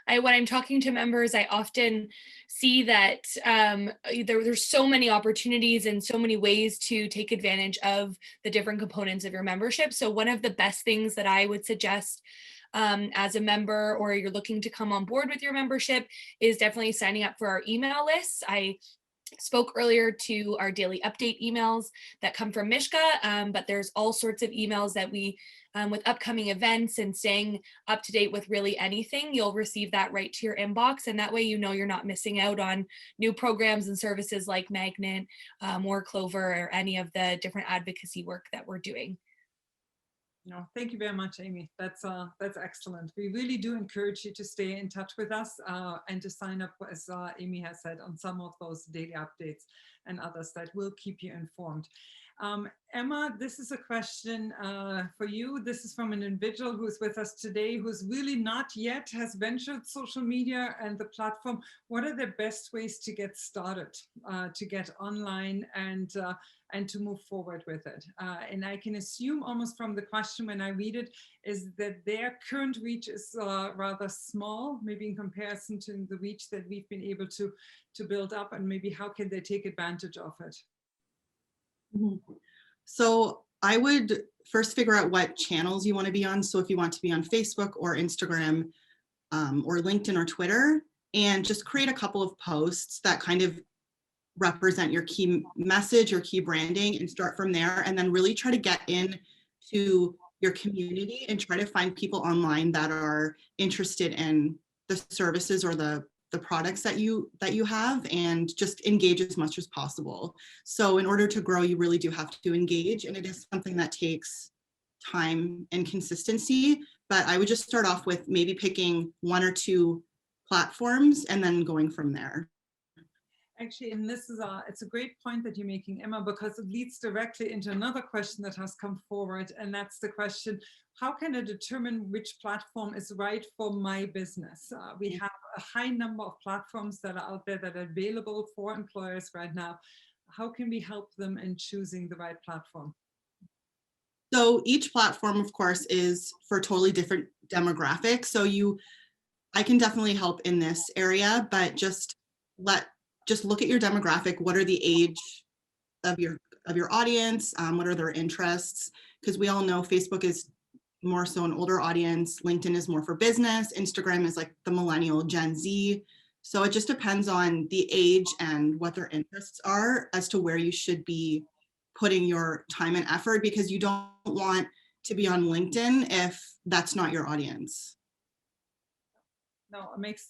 When I'm talking to members, I often see that there's so many opportunities and so many ways to take advantage of the different components of your membership. So one of the best things that I would suggest as a member, or you're looking to come on board with your membership, is definitely signing up for our email lists. I spoke earlier to our daily update emails that come from Mishka, but there's all sorts of emails that we, with upcoming events and staying up to date with really anything, you'll receive that right to your inbox. And that way, you know, you're not missing out on new programs and services like Magnet or Clover or any of the different advocacy work that we're doing. No, thank you very much, Amy. That's excellent. We really do encourage you to stay in touch with us and to sign up, as Amy has said, on some of those daily updates and others that will keep you informed. Emma, this is a question for you. This is from an individual who's with us today, who's really not yet has ventured social media and the platform. What are the best ways to get started, to get online and to move forward with it? And I can assume almost from the question when I read it, is that their current reach is rather small, maybe in comparison to the reach that we've been able to build up, and maybe how can they take advantage of it? So I would first figure out what channels you want to be on. So if you want to be on Facebook or Instagram or LinkedIn or Twitter, and just create a couple of posts that kind of represent your key message or key branding, and start from there, and then really try to get into your community and try to find people online that are interested in the services or the products that you have, and just engage as much as possible. So in order to grow, you really do have to engage, and it is something that takes time and consistency. But I would just start off with maybe picking one or two platforms and then going from there. Actually, and this is it's a great point that you're making, Emma, because it leads directly into another question that has come forward, and that's the question: how can I determine which platform is right for my business? We have a high number of platforms that are out there that are available for employers right now. How can we help them in choosing the right platform? So each platform, of course, is for totally different demographics. So I can definitely help in this area, but just look at your demographic. What are the age of your audience? What are their interests? Because we all know Facebook is more so an older audience. LinkedIn is more for business. Instagram is like the millennial Gen Z. So it just depends on the age and what their interests are as to where you should be putting your time and effort, because you don't want to be on LinkedIn if that's not your audience. No, it makes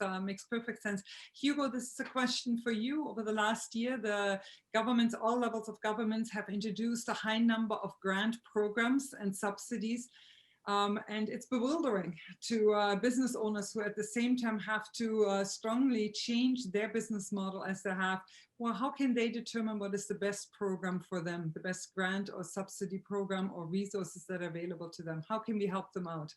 perfect sense. Hugo, this is a question for you. Over the last year, the governments, all levels of governments, have introduced a high number of grant programs and subsidies. And it's bewildering to business owners who at the same time have to strongly change their business model as they have. Well, how can they determine what is the best program for them, the best grant or subsidy program or resources that are available to them? How can we help them out?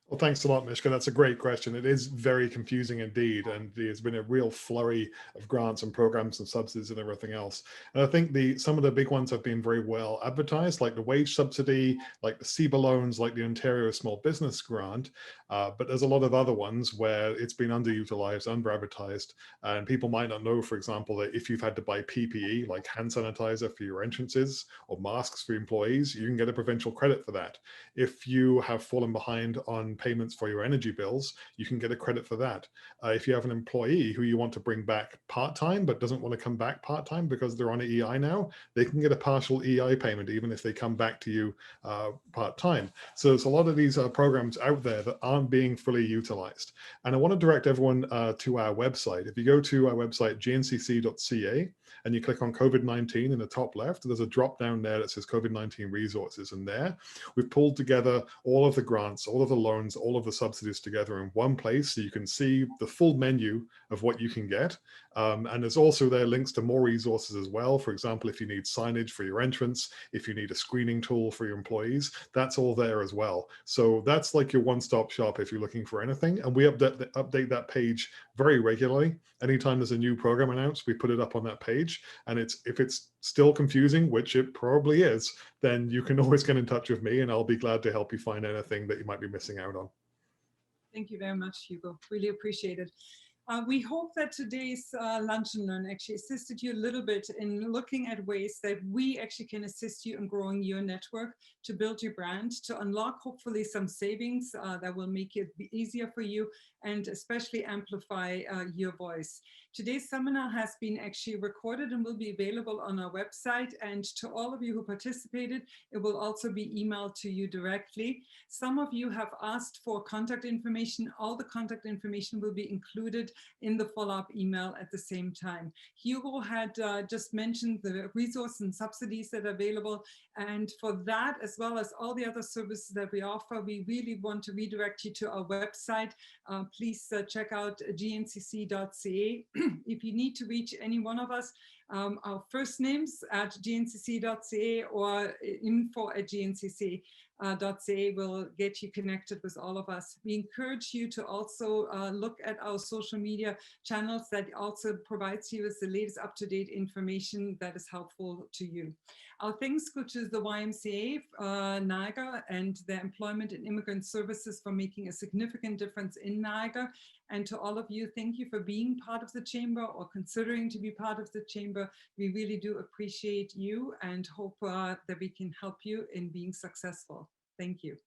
Well, thanks a lot, Mishka. That's a great question. It is very confusing indeed, and there's been a real flurry of grants and programs and subsidies and everything else. And I think some of the big ones have been very well advertised, like the wage subsidy, like the CEBA loans, like the Ontario Small Business Grant. But there's a lot of other ones where it's been underutilized, under-advertised, and people might not know, for example, that if you've had to buy PPE, like hand sanitizer for your entrances or masks for employees, you can get a provincial credit for that. If you have fallen behind on payments for your energy bills, you can get a credit for that. If you have an employee who you want to bring back part-time but doesn't want to come back part-time because they're on an EI now, they can get a partial EI payment even if they come back to you part-time. So there's a lot of these programs out there that aren't being fully utilized. And I want to direct everyone to our website. If you go to our website, gncc.ca, and you click on COVID-19 in the top left, there's a drop down there that says COVID-19 resources. And there we've pulled together all of the grants, all of the loans, all of the subsidies together in one place, so you can see the full menu of what you can get. And there's also there links to more resources as well. For example, if you need signage for your entrance, if you need a screening tool for your employees, that's all there as well. So that's like your one-stop shop if you're looking for anything. And we update that page very regularly. Anytime there's a new program announced, we put it up on that page. And if it's still confusing, which it probably is, then you can always get in touch with me and I'll be glad to help you find anything that you might be missing out on. Thank you very much, Hugo. Really appreciate it. We hope that today's Lunch and Learn actually assisted you a little bit in looking at ways that we actually can assist you in growing your network, to build your brand, to unlock hopefully some savings that will make it easier for you and especially amplify your voice. Today's seminar has been actually recorded and will be available on our website. And to all of you who participated, it will also be emailed to you directly. Some of you have asked for contact information. All the contact information will be included in the follow-up email at the same time. Hugo had just mentioned the resource and subsidies that are available. And for that, as well as all the other services that we offer, we really want to redirect you to our website. Please check out gncc.ca. If you need to reach any one of us, our first names at gncc.ca or info@gncc.ca will get you connected with all of us. We encourage you to also look at our social media channels that also provides you with the latest up-to-date information that is helpful to you. Our thanks go to the YMCA, Niagara, and their Employment and Immigrant Services for making a significant difference in Niagara. And to all of you, thank you for being part of the Chamber or considering to be part of the Chamber. We really do appreciate you and hope that we can help you in being successful. Thank you.